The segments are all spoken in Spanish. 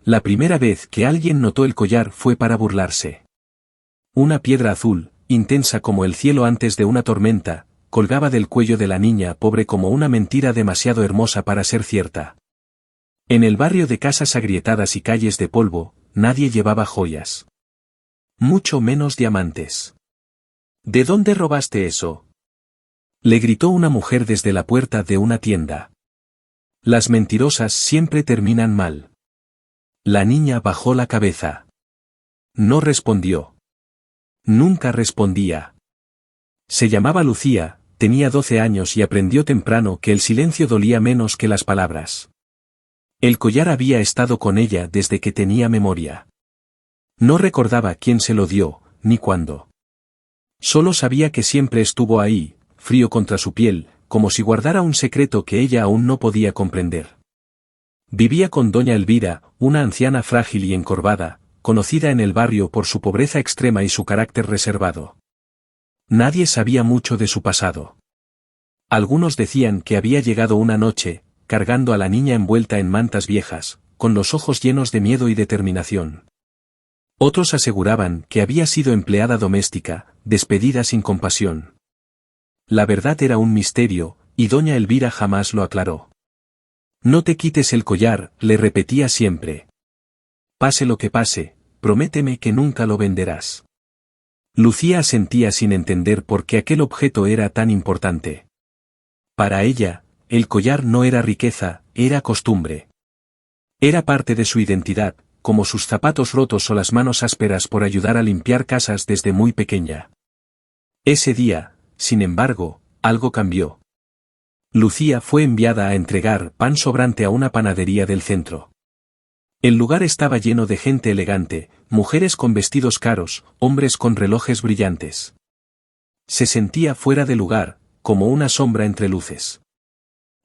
La primera vez que alguien notó el collar fue para burlarse. Una piedra azul, intensa como el cielo antes de una tormenta, colgaba del cuello de la niña pobre como una mentira demasiado hermosa para ser cierta. En el barrio de casas agrietadas y calles de polvo, nadie llevaba joyas. Mucho menos diamantes. ¿De dónde robaste eso?, le gritó una mujer desde la puerta de una tienda. Las mentirosas siempre terminan mal. La niña bajó la cabeza. No respondió. Nunca respondía. Se llamaba Lucía, tenía 12 años y aprendió temprano que el silencio dolía menos que las palabras. El collar había estado con ella desde que tenía memoria. No recordaba quién se lo dio, ni cuándo. Solo sabía que siempre estuvo ahí, frío contra su piel, como si guardara un secreto que ella aún no podía comprender. Vivía con doña Elvira, una anciana frágil y encorvada, conocida en el barrio por su pobreza extrema y su carácter reservado. Nadie sabía mucho de su pasado. Algunos decían que había llegado una noche, cargando a la niña envuelta en mantas viejas, con los ojos llenos de miedo y determinación. Otros aseguraban que había sido empleada doméstica, despedida sin compasión. La verdad era un misterio, y doña Elvira jamás lo aclaró. No te quites el collar, le repetía siempre. Pase lo que pase, prométeme que nunca lo venderás. Lucía asentía sin entender por qué aquel objeto era tan importante. Para ella, el collar no era riqueza, era costumbre. Era parte de su identidad, como sus zapatos rotos o las manos ásperas por ayudar a limpiar casas desde muy pequeña. Ese día, sin embargo, algo cambió. Lucía fue enviada a entregar pan sobrante a una panadería del centro. El lugar estaba lleno de gente elegante, mujeres con vestidos caros, hombres con relojes brillantes. Se sentía fuera de lugar, como una sombra entre luces.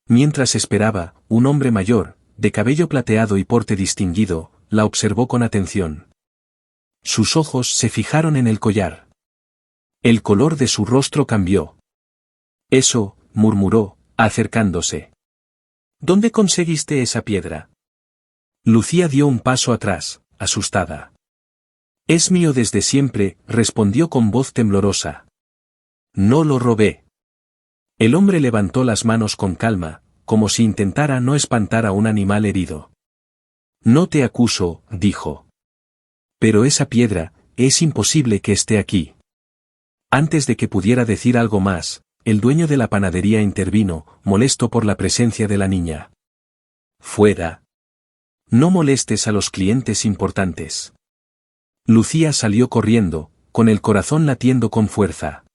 Mientras esperaba, un hombre mayor, de cabello plateado y porte distinguido, la observó con atención. Sus ojos se fijaron en el collar. El color de su rostro cambió. Eso, murmuró, acercándose. ¿Dónde conseguiste esa piedra? Lucía dio un paso atrás, asustada. Es mío desde siempre, respondió con voz temblorosa. No lo robé. El hombre levantó las manos con calma, como si intentara no espantar a un animal herido. No te acuso, dijo. Pero esa piedra, es imposible que esté aquí. Antes de que pudiera decir algo más, el dueño de la panadería intervino, molesto por la presencia de la niña. Fuera. No molestes a los clientes importantes. Lucía salió corriendo, con el corazón latiendo con fuerza.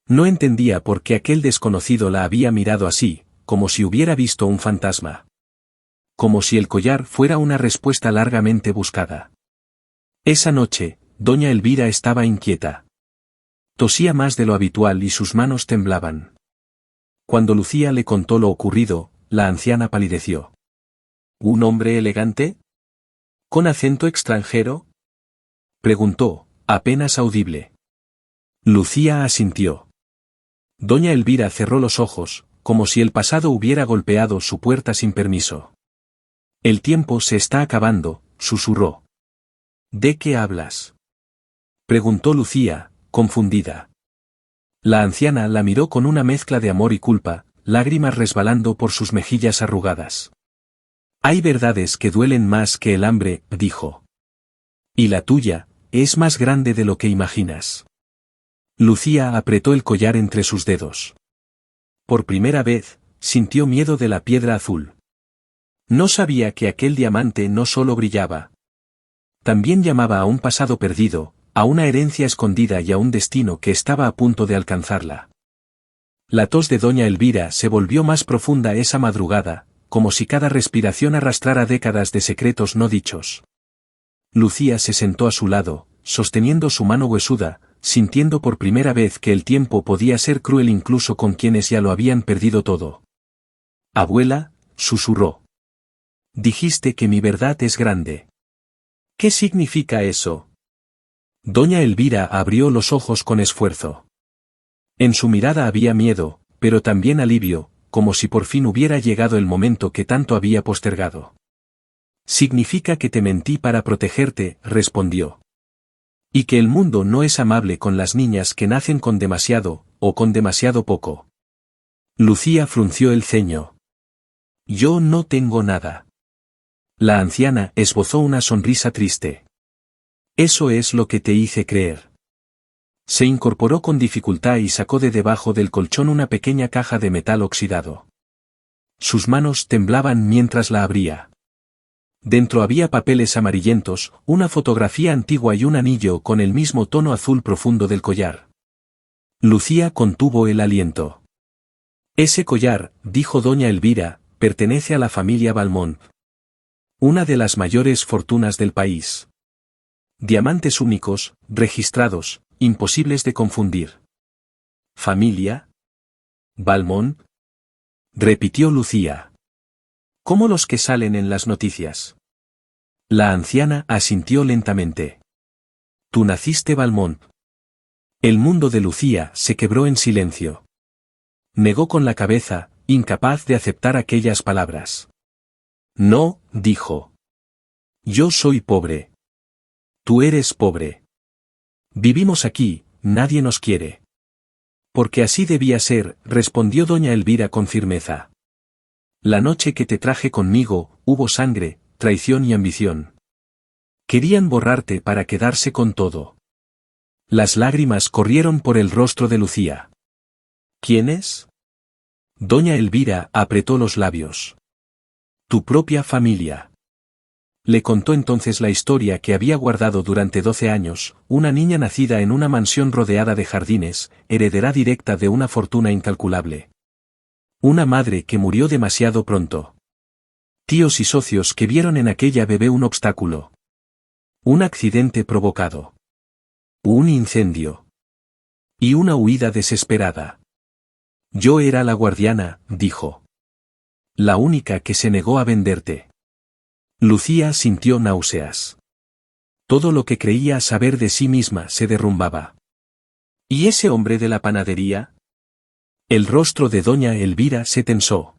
No entendía por qué aquel desconocido la había mirado así, como si hubiera visto un fantasma. Como si el collar fuera una respuesta largamente buscada. Esa noche, doña Elvira estaba inquieta. Tosía más de lo habitual y sus manos temblaban. Cuando Lucía le contó lo ocurrido, la anciana palideció. ¿Un hombre elegante? ¿Con acento extranjero?, preguntó, apenas audible. Lucía asintió. Doña Elvira cerró los ojos, como si el pasado hubiera golpeado su puerta sin permiso. El tiempo se está acabando, susurró. ¿De qué hablas?, preguntó Lucía, confundida. La anciana la miró con una mezcla de amor y culpa, lágrimas resbalando por sus mejillas arrugadas. Hay verdades que duelen más que el hambre, dijo. Y la tuya, es más grande de lo que imaginas. Lucía apretó el collar entre sus dedos. Por primera vez, sintió miedo de la piedra azul. No sabía que aquel diamante no solo brillaba. También llamaba a un pasado perdido, a una herencia escondida y a un destino que estaba a punto de alcanzarla. La tos de doña Elvira se volvió más profunda esa madrugada, como si cada respiración arrastrara décadas de secretos no dichos. Lucía se sentó a su lado, sosteniendo su mano huesuda, sintiendo por primera vez que el tiempo podía ser cruel incluso con quienes ya lo habían perdido todo. Abuela, susurró. Dijiste que mi verdad es grande. ¿Qué significa eso? Doña Elvira abrió los ojos con esfuerzo. En su mirada había miedo, pero también alivio, como si por fin hubiera llegado el momento que tanto había postergado. Significa que te mentí para protegerte, respondió. Y que el mundo no es amable con las niñas que nacen con demasiado, o con demasiado poco. Lucía frunció el ceño. Yo no tengo nada. La anciana esbozó una sonrisa triste. Eso es lo que te hice creer. Se incorporó con dificultad y sacó de debajo del colchón una pequeña caja de metal oxidado. Sus manos temblaban mientras la abría. Dentro había papeles amarillentos, una fotografía antigua y un anillo con el mismo tono azul profundo del collar. Lucía contuvo el aliento. Ese collar, dijo doña Elvira, pertenece a la familia Valmont. Una de las mayores fortunas del país. Diamantes únicos, registrados, imposibles de confundir. ¿Familia? ¿Valmont? Repitió Lucía. ¿Cómo los que salen en las noticias? La anciana asintió lentamente. Tú naciste Valmont. El mundo de Lucía se quebró en silencio. Negó con la cabeza, incapaz de aceptar aquellas palabras. No, dijo. Yo soy pobre. Tú eres pobre. Vivimos aquí, nadie nos quiere. Porque así debía ser, respondió doña Elvira con firmeza. La noche que te traje conmigo, hubo sangre, traición y ambición. Querían borrarte para quedarse con todo. Las lágrimas corrieron por el rostro de Lucía. ¿Quiénes? Doña Elvira apretó los labios. Tu propia familia. Le contó entonces la historia que había guardado durante 12 años, una niña nacida en una mansión rodeada de jardines, heredera directa de una fortuna incalculable. Una madre que murió demasiado pronto. Tíos y socios que vieron en aquella bebé un obstáculo. Un accidente provocado. Un incendio. Y una huida desesperada. Yo era la guardiana, dijo. La única que se negó a venderte. Lucía sintió náuseas. Todo lo que creía saber de sí misma se derrumbaba. ¿Y ese hombre de la panadería? El rostro de doña Elvira se tensó.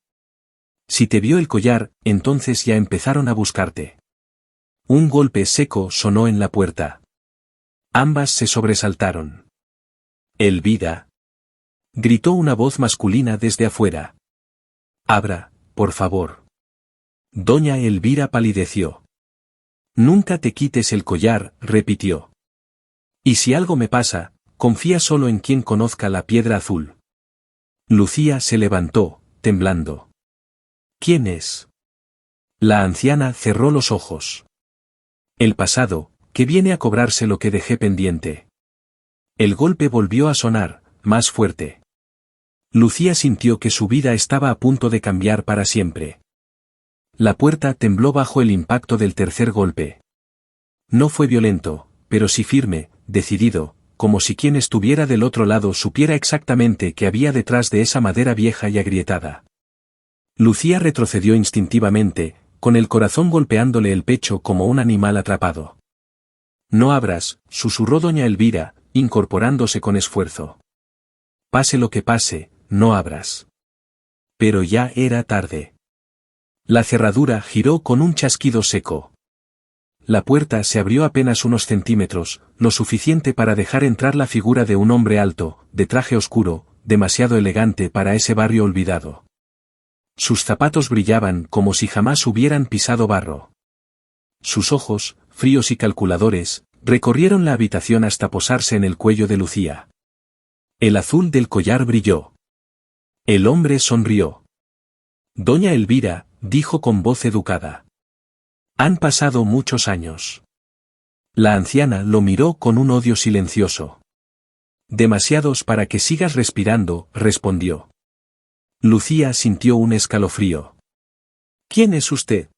Si te vio el collar, entonces ya empezaron a buscarte. Un golpe seco sonó en la puerta. Ambas se sobresaltaron. Elvira. Gritó una voz masculina desde afuera. Abra, por favor. Doña Elvira palideció. Nunca te quites el collar, repitió. Y si algo me pasa, confía solo en quien conozca la piedra azul. Lucía se levantó, temblando. ¿Quién es? La anciana cerró los ojos. El pasado, que viene a cobrarse lo que dejé pendiente. El golpe volvió a sonar, más fuerte. Lucía sintió que su vida estaba a punto de cambiar para siempre. La puerta tembló bajo el impacto del tercer golpe. No fue violento, pero sí firme, decidido, como si quien estuviera del otro lado supiera exactamente qué había detrás de esa madera vieja y agrietada. Lucía retrocedió instintivamente, con el corazón golpeándole el pecho como un animal atrapado. No abras, susurró doña Elvira, incorporándose con esfuerzo. Pase lo que pase, no abras. Pero ya era tarde. La cerradura giró con un chasquido seco. La puerta se abrió apenas unos centímetros, lo suficiente para dejar entrar la figura de un hombre alto, de traje oscuro, demasiado elegante para ese barrio olvidado. Sus zapatos brillaban como si jamás hubieran pisado barro. Sus ojos, fríos y calculadores, recorrieron la habitación hasta posarse en el cuello de Lucía. El azul del collar brilló. El hombre sonrió. Doña Elvira, dijo con voz educada. Han pasado muchos años. La anciana lo miró con un odio silencioso. Demasiados para que sigas respirando, respondió. Lucía sintió un escalofrío. ¿Quién es usted?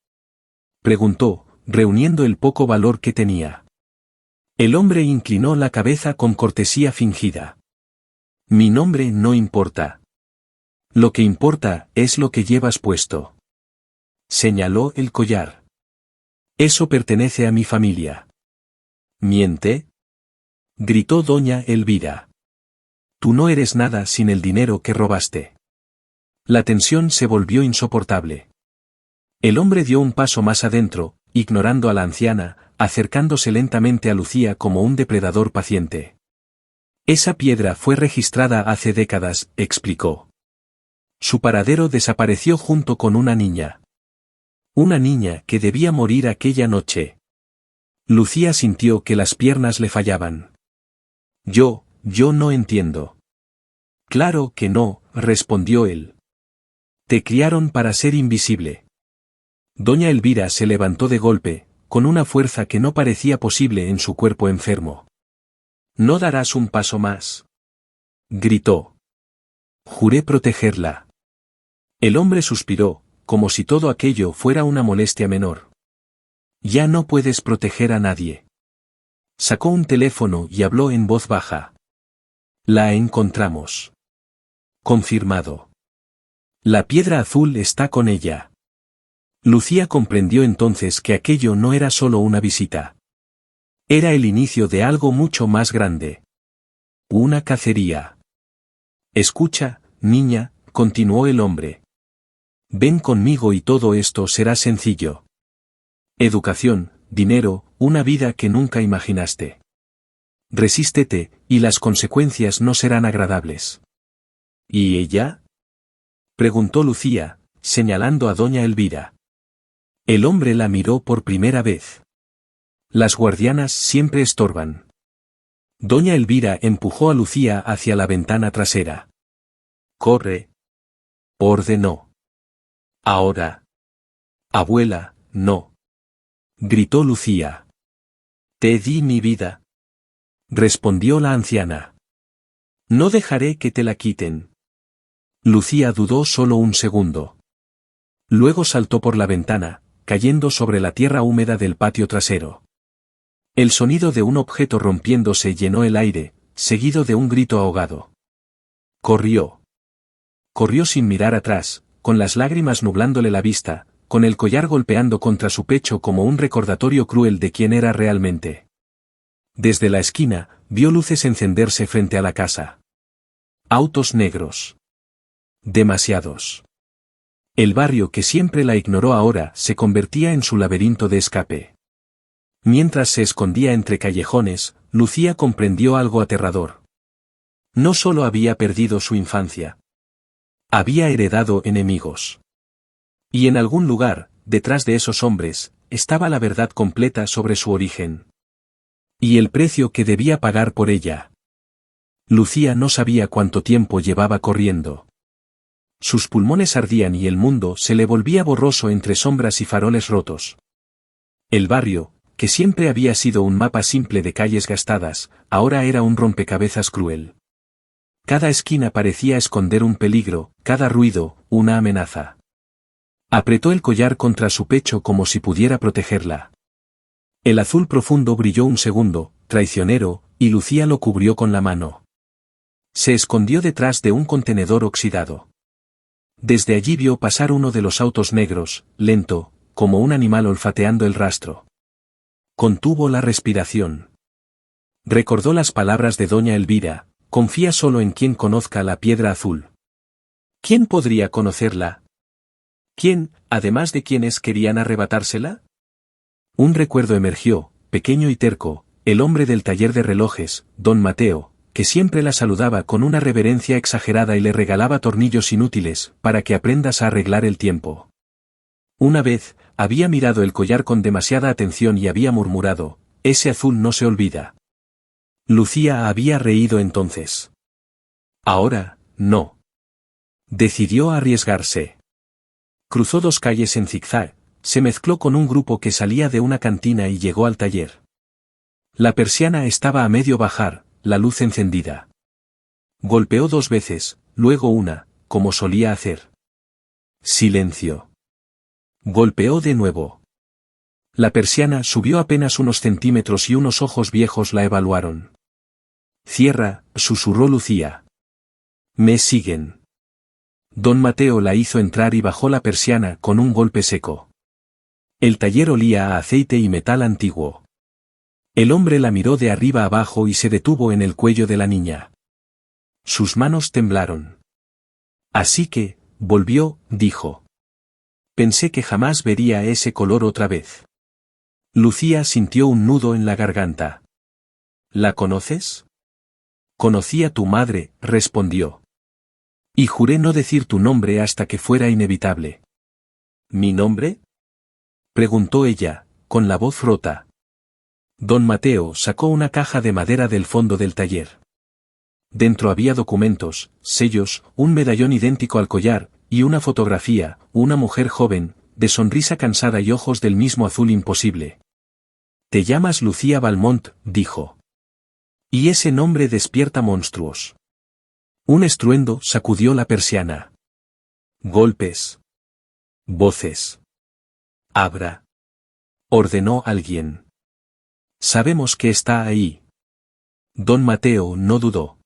Preguntó, reuniendo el poco valor que tenía. El hombre inclinó la cabeza con cortesía fingida. Mi nombre no importa. Lo que importa es lo que llevas puesto. Señaló el collar. Eso pertenece a mi familia. ¿Miente? Gritó doña Elvira. Tú no eres nada sin el dinero que robaste. La tensión se volvió insoportable. El hombre dio un paso más adentro, ignorando a la anciana, acercándose lentamente a Lucía como un depredador paciente. Esa piedra fue registrada hace décadas, explicó. Su paradero desapareció junto con una niña. Una niña que debía morir aquella noche. Lucía sintió que las piernas le fallaban. Yo no entiendo. Claro que no, respondió él. Te criaron para ser invisible. Doña Elvira se levantó de golpe, con una fuerza que no parecía posible en su cuerpo enfermo. No darás un paso más. Gritó. Juré protegerla. El hombre suspiró, como si todo aquello fuera una molestia menor. Ya no puedes proteger a nadie. Sacó un teléfono y habló en voz baja. La encontramos. Confirmado. La piedra azul está con ella. Lucía comprendió entonces que aquello no era solo una visita. Era el inicio de algo mucho más grande. Una cacería. Escucha, niña, continuó el hombre. Ven conmigo y todo esto será sencillo. Educación, dinero, una vida que nunca imaginaste. Resístete, y las consecuencias no serán agradables. ¿Y ella? Preguntó Lucía, señalando a doña Elvira. El hombre la miró por primera vez. Las guardianas siempre estorban. Doña Elvira empujó a Lucía hacia la ventana trasera. Corre. Ordenó. Ahora. Abuela, no. Gritó Lucía. Te di mi vida. Respondió la anciana. No dejaré que te la quiten. Lucía dudó solo un segundo. Luego saltó por la ventana, cayendo sobre la tierra húmeda del patio trasero. El sonido de un objeto rompiéndose llenó el aire, seguido de un grito ahogado. Corrió. Corrió sin mirar atrás, con las lágrimas nublándole la vista, con el collar golpeando contra su pecho como un recordatorio cruel de quién era realmente. Desde la esquina, vio luces encenderse frente a la casa. Autos negros. Demasiados. El barrio que siempre la ignoró ahora se convertía en su laberinto de escape. Mientras se escondía entre callejones, Lucía comprendió algo aterrador. No solo había perdido su infancia. Había heredado enemigos. Y en algún lugar, detrás de esos hombres, estaba la verdad completa sobre su origen. Y el precio que debía pagar por ella. Lucía no sabía cuánto tiempo llevaba corriendo. Sus pulmones ardían y el mundo se le volvía borroso entre sombras y faroles rotos. El barrio, que siempre había sido un mapa simple de calles gastadas, ahora era un rompecabezas cruel. Cada esquina parecía esconder un peligro, cada ruido, una amenaza. Apretó el collar contra su pecho como si pudiera protegerla. El azul profundo brilló un segundo, traicionero, y Lucía lo cubrió con la mano. Se escondió detrás de un contenedor oxidado. Desde allí vio pasar uno de los autos negros, lento, como un animal olfateando el rastro. Contuvo la respiración. Recordó las palabras de doña Elvira, confía solo en quien conozca la piedra azul. ¿Quién podría conocerla? ¿Quién, además de quienes querían arrebatársela? Un recuerdo emergió, pequeño y terco, el hombre del taller de relojes, don Mateo, que siempre la saludaba con una reverencia exagerada y le regalaba tornillos inútiles, para que aprendas a arreglar el tiempo. Una vez, había mirado el collar con demasiada atención y había murmurado, ese azul no se olvida. Lucía había reído entonces. Ahora, no. Decidió arriesgarse. Cruzó 2 calles en zigzag, se mezcló con un grupo que salía de una cantina y llegó al taller. La persiana estaba a medio bajar, la luz encendida. Golpeó 2 veces, luego una, como solía hacer. Silencio. Golpeó de nuevo. La persiana subió apenas unos centímetros y unos ojos viejos la evaluaron. Cierra, susurró Lucía. Me siguen. Don Mateo la hizo entrar y bajó la persiana con un golpe seco. El taller olía a aceite y metal antiguo. El hombre la miró de arriba abajo y se detuvo en el cuello de la niña. Sus manos temblaron. Así que, volvió, dijo. Pensé que jamás vería ese color otra vez. Lucía sintió un nudo en la garganta. ¿La conoces? Conocí a tu madre, respondió. Y juré no decir tu nombre hasta que fuera inevitable. ¿Mi nombre? Preguntó ella, con la voz rota. Don Mateo sacó una caja de madera del fondo del taller. Dentro había documentos, sellos, un medallón idéntico al collar, y una fotografía, una mujer joven, de sonrisa cansada y ojos del mismo azul imposible. Te llamas Lucía Valmont, dijo. Y ese nombre despierta monstruos. Un estruendo sacudió la persiana. Golpes. Voces. Abra. Ordenó alguien. Sabemos que está ahí. Don Mateo no dudó.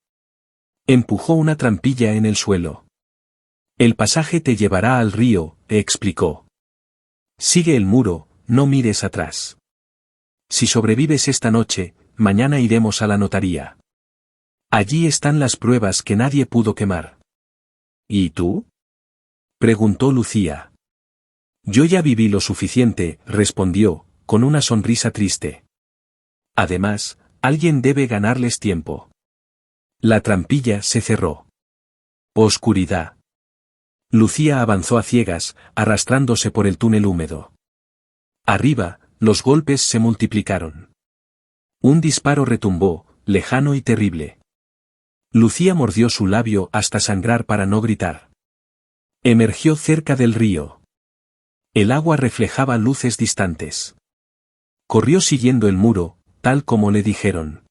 Empujó una trampilla en el suelo. El pasaje te llevará al río, explicó. Sigue el muro, no mires atrás. Si sobrevives esta noche, mañana iremos a la notaría. Allí están las pruebas que nadie pudo quemar. ¿Y tú? Preguntó Lucía. Yo ya viví lo suficiente, respondió, con una sonrisa triste. Además, alguien debe ganarles tiempo. La trampilla se cerró. Oscuridad. Lucía avanzó a ciegas, arrastrándose por el túnel húmedo. Arriba, los golpes se multiplicaron. Un disparo retumbó, lejano y terrible. Lucía mordió su labio hasta sangrar para no gritar. Emergió cerca del río. El agua reflejaba luces distantes. Corrió siguiendo el muro, tal como le dijeron.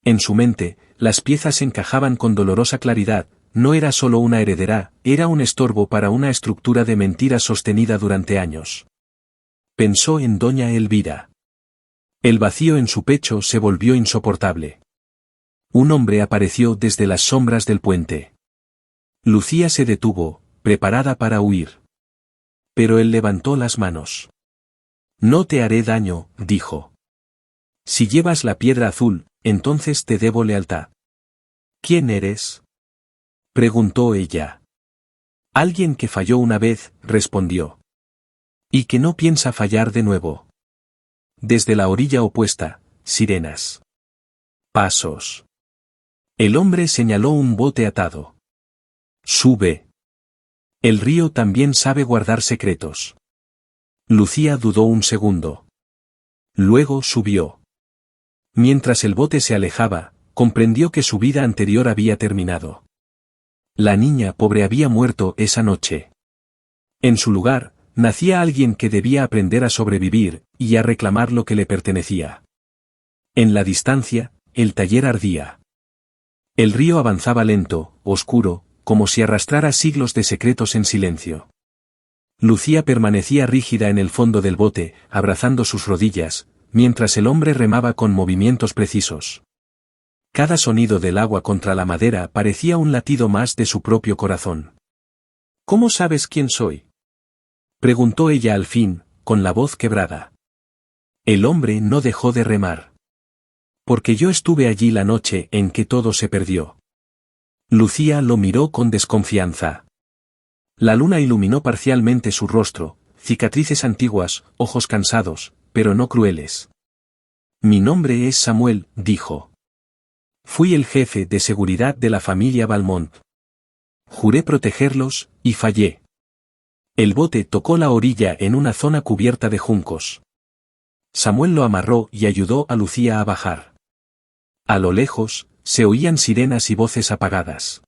En su mente, las piezas encajaban con dolorosa claridad, no era solo una heredera, era un estorbo para una estructura de mentiras sostenida durante años. Pensó en doña Elvira. El vacío en su pecho se volvió insoportable. Un hombre apareció desde las sombras del puente. Lucía se detuvo, preparada para huir. Pero él levantó las manos. No te haré daño, dijo. Si llevas la piedra azul, entonces te debo lealtad. ¿Quién eres? Preguntó ella. Alguien que falló una vez, respondió. Y que no piensa fallar de nuevo. Desde la orilla opuesta, sirenas. Pasos. El hombre señaló un bote atado. Sube. El río también sabe guardar secretos. Lucía dudó un segundo. Luego subió. Mientras el bote se alejaba, comprendió que su vida anterior había terminado. La niña pobre había muerto esa noche. En su lugar, nacía alguien que debía aprender a sobrevivir, y a reclamar lo que le pertenecía. En la distancia, el taller ardía. El río avanzaba lento, oscuro, como si arrastrara siglos de secretos en silencio. Lucía permanecía rígida en el fondo del bote, abrazando sus rodillas, mientras el hombre remaba con movimientos precisos. Cada sonido del agua contra la madera parecía un latido más de su propio corazón. ¿Cómo sabes quién soy? Preguntó ella al fin, con la voz quebrada. El hombre no dejó de remar. Porque yo estuve allí la noche en que todo se perdió. Lucía lo miró con desconfianza. La luna iluminó parcialmente su rostro, cicatrices antiguas, ojos cansados, pero no crueles. Mi nombre es Samuel, dijo. Fui el jefe de seguridad de la familia Valmont. Juré protegerlos, y fallé. El bote tocó la orilla en una zona cubierta de juncos. Samuel lo amarró y ayudó a Lucía a bajar. A lo lejos, se oían sirenas y voces apagadas.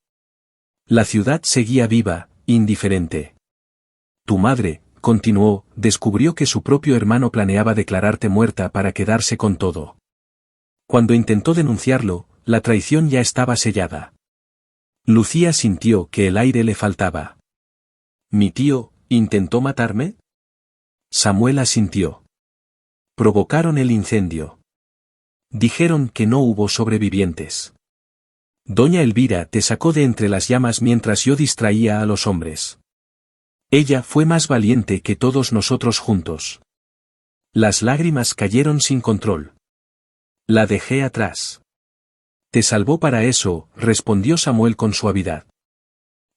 La ciudad seguía viva, indiferente. Tu madre, continuó, descubrió que su propio hermano planeaba declararte muerta para quedarse con todo. Cuando intentó denunciarlo, la traición ya estaba sellada. Lucía sintió que el aire le faltaba. ¿Mi tío intentó matarme? Samuel asintió. Provocaron el incendio. Dijeron que no hubo sobrevivientes. Doña Elvira te sacó de entre las llamas mientras yo distraía a los hombres. Ella fue más valiente que todos nosotros juntos. Las lágrimas cayeron sin control. La dejé atrás. Te salvó para eso, respondió Samuel con suavidad.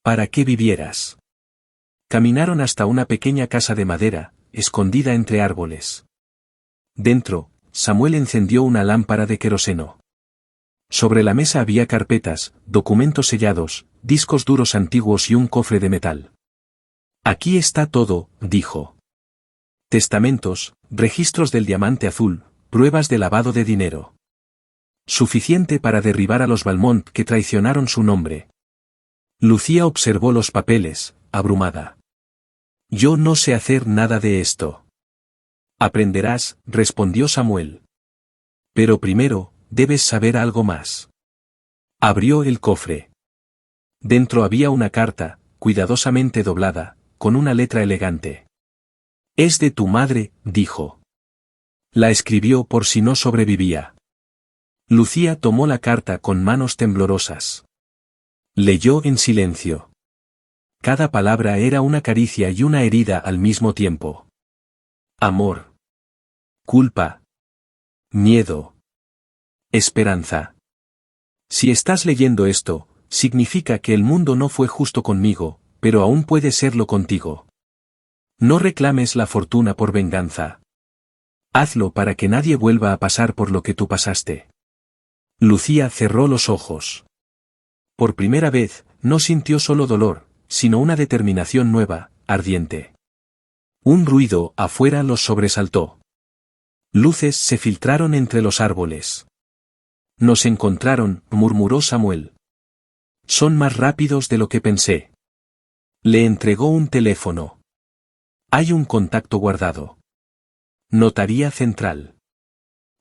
Para que vivieras. Caminaron hasta una pequeña casa de madera, escondida entre árboles. Dentro, Samuel encendió una lámpara de queroseno. Sobre la mesa había carpetas, documentos sellados, discos duros antiguos y un cofre de metal. Aquí está todo, dijo. Testamentos, registros del diamante azul, pruebas de lavado de dinero. Suficiente para derribar a los Valmont que traicionaron su nombre. Lucía observó los papeles, abrumada. Yo no sé hacer nada de esto. Aprenderás, respondió Samuel. Pero primero, debes saber algo más. Abrió el cofre. Dentro había una carta, cuidadosamente doblada, con una letra elegante. Es de tu madre, dijo. La escribió por si no sobrevivía. Lucía tomó la carta con manos temblorosas. Leyó en silencio. Cada palabra era una caricia y una herida al mismo tiempo. Amor. Culpa. Miedo. Esperanza. Si estás leyendo esto, significa que el mundo no fue justo conmigo, pero aún puede serlo contigo. No reclames la fortuna por venganza. Hazlo para que nadie vuelva a pasar por lo que tú pasaste. Lucía cerró los ojos. Por primera vez, no sintió solo dolor, sino una determinación nueva, ardiente. Un ruido afuera los sobresaltó. Luces se filtraron entre los árboles. Nos encontraron, murmuró Samuel. Son más rápidos de lo que pensé. Le entregó un teléfono. Hay un contacto guardado. Notaría central.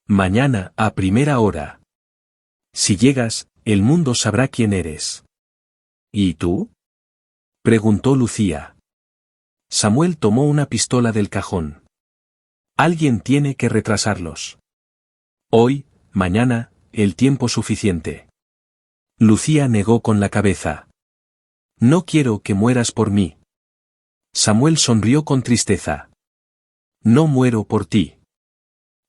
Mañana a primera hora. Si llegas, el mundo sabrá quién eres. ¿Y tú? Preguntó Lucía. Samuel tomó una pistola del cajón. Alguien tiene que retrasarlos. Hoy, mañana, el tiempo suficiente. Lucía negó con la cabeza. No quiero que mueras por mí. Samuel sonrió con tristeza. No muero por ti.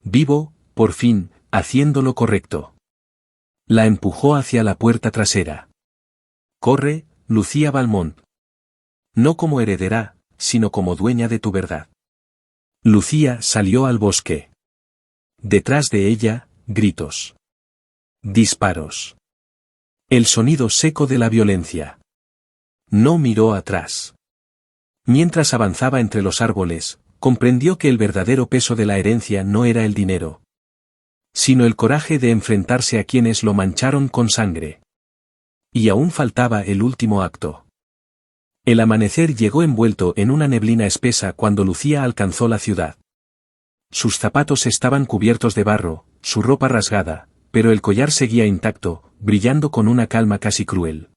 Vivo, por fin, haciendo lo correcto. La empujó hacia la puerta trasera. Corre, Lucía Valmont. No como heredera, sino como dueña de tu verdad. Lucía salió al bosque. Detrás de ella, gritos. Disparos. El sonido seco de la violencia. No miró atrás. Mientras avanzaba entre los árboles, comprendió que el verdadero peso de la herencia no era el dinero, sino el coraje de enfrentarse a quienes lo mancharon con sangre. Y aún faltaba el último acto. El amanecer llegó envuelto en una neblina espesa cuando Lucía alcanzó la ciudad. Sus zapatos estaban cubiertos de barro, su ropa rasgada, pero el collar seguía intacto, brillando con una calma casi cruel.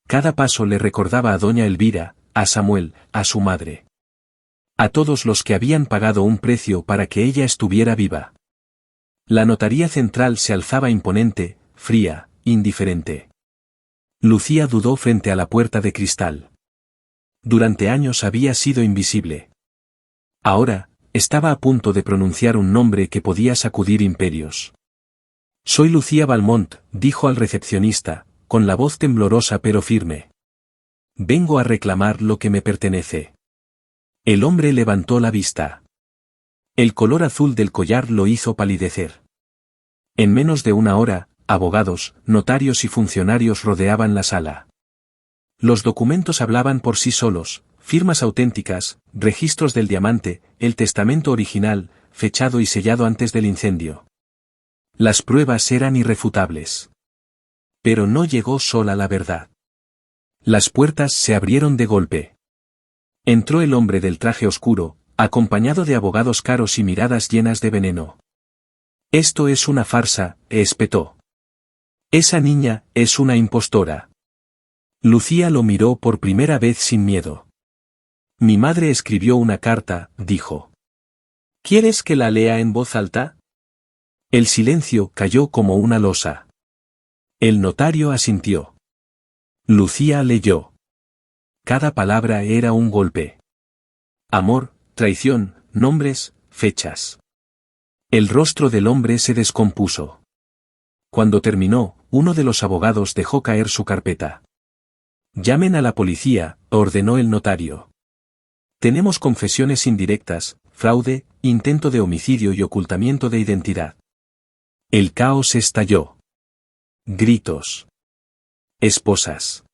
Cada paso le recordaba a doña Elvira, a Samuel, a su madre. A todos los que habían pagado un precio para que ella estuviera viva. La notaría central se alzaba imponente, fría, indiferente. Lucía dudó frente a la puerta de cristal. Durante años había sido invisible. Ahora, estaba a punto de pronunciar un nombre que podía sacudir imperios. Soy Lucía Valmont, dijo al recepcionista, con la voz temblorosa pero firme. Vengo a reclamar lo que me pertenece. El hombre levantó la vista. El color azul del collar lo hizo palidecer. En menos de una hora, abogados, notarios y funcionarios rodeaban la sala. Los documentos hablaban por sí solos, firmas auténticas, registros del diamante, el testamento original, fechado y sellado antes del incendio. Las pruebas eran irrefutables. Pero no llegó sola la verdad. Las puertas se abrieron de golpe. Entró el hombre del traje oscuro, acompañado de abogados caros y miradas llenas de veneno. Esto es una farsa, espetó. Esa niña es una impostora. Lucía lo miró por primera vez sin miedo. Mi madre escribió una carta, dijo. ¿Quieres que la lea en voz alta? El silencio cayó como una losa. El notario asintió. Lucía leyó. Cada palabra era un golpe. Amor, traición, nombres, fechas. El rostro del hombre se descompuso. Cuando terminó, uno de los abogados dejó caer su carpeta. Llamen a la policía, ordenó el notario. Tenemos confesiones indirectas, fraude, intento de homicidio y ocultamiento de identidad. El caos estalló. Gritos. Esposas.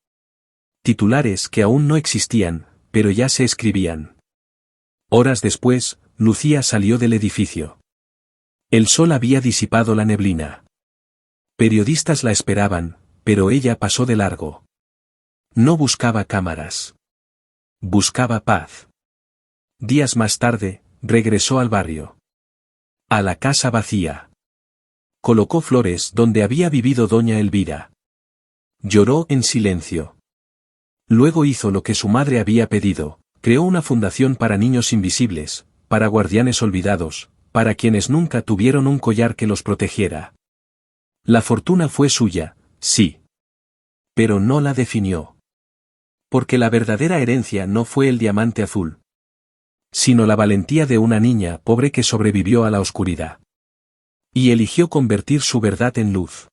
Titulares que aún no existían, pero ya se escribían. Horas después, Lucía salió del edificio. El sol había disipado la neblina. Periodistas la esperaban, pero ella pasó de largo. No buscaba cámaras. Buscaba paz. Días más tarde, regresó al barrio. A la casa vacía. Colocó flores donde había vivido doña Elvira. Lloró en silencio. Luego hizo lo que su madre había pedido, creó una fundación para niños invisibles, para guardianes olvidados, para quienes nunca tuvieron un collar que los protegiera. La fortuna fue suya, sí. Pero no la definió. Porque la verdadera herencia no fue el diamante azul, sino la valentía de una niña pobre que sobrevivió a la oscuridad. Y eligió convertir su verdad en luz.